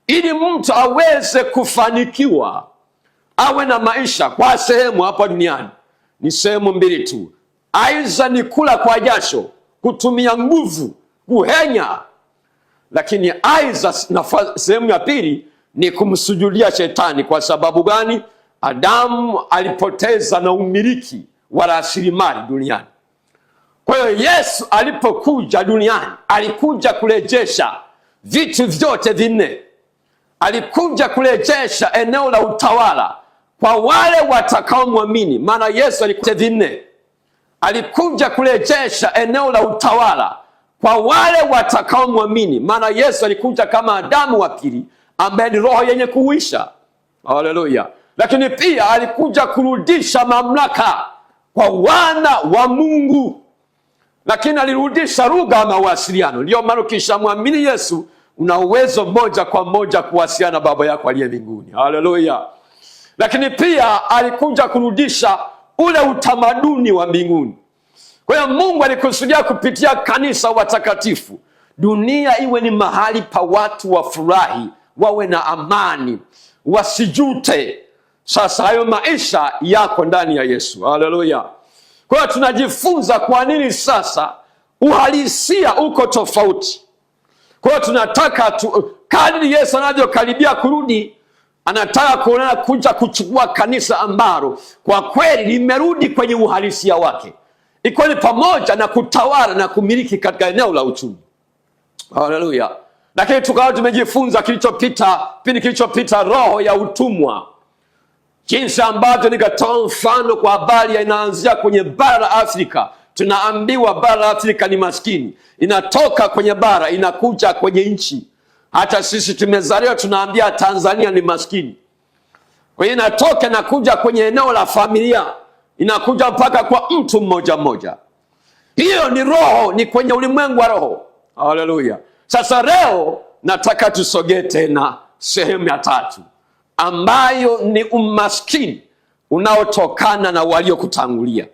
ili mtu aweze kufanikiwa, awe na maisha kwa sehemu hapa duniani, ni sehemu mbili tu. Aidha ni kula kwa jasho, kutumia nguvu, kuhenya. Lakini aidha sehemu ya pili ni kumsujudia shetani. Kwa sababu gani? Adamu alipoteza na umiliki wa rasilimali duniani. Kwa hiyo Yesu alipokuja duniani, alikuja kurejesha vitu vyote vinne. Alikuja kurejesha eneo la utawala kwa wale watakaomwamini, maana Yesu alikuja vinne. Alikuja kurejesha eneo la utawala kwa wale watakaomwamini, maana Yesu alikuja kama Adamu wa pili ambaye ni roho yenye kuisha. Haleluya. Lakini pia alikuja kurudisha mamlaka kwa wana wa Mungu. Lakini alirudisha lugha ya mawasiliano. Ndio maana ukishamwamini Yesu una uwezo moja kwa moja kuwasiliana na Baba yako aliye mbinguni. Haleluya. Lakini pia alikuja kurudisha ule utamaduni wa mbinguni. Kwa hiyo Mungu alikusudia kupitia kanisa watakatifu, dunia iwe ni mahali pa watu wafurahi, wawe na amani, wasijute. Sasa hayo maisha yako ndani ya Yesu. Haleluya. Kwa hiyo tunajifunza kwa nini sasa uhalisia uko tofauti. Kwa hiyo tunataka kadri Yesu anavyokaribia kurudi, anataka kuja kuchukua kanisa ambalo kwa kweli limerudi kwenye uhalisia wake, iko ni pamoja na kutawala na kumiliki katika eneo la uchumi. Haleluya. Lakini tukawa tumejifunza kilichopita roho ya utumwa, jinsi ambavyo nikatoa mfano kwa habari ya inaanzia kwenye bara la Afrika. Tunaambiwa bara la Afrika ni maskini, inatoka kwenye bara inakuja kwenye nchi. Hata sisi tumezaliwa tunaambia Tanzania ni maskini. Kwa hiyo inatoka na kuja kwenye eneo la familia, inakuja mpaka kwa mtu mmoja mmoja. Hiyo ni roho, ni kwenye ulimwengu wa roho. Haleluya. Sasa leo nataka tusogee tena sehemu ya tatu, ambayo ni umaskini unaotokana na waliokutangulia.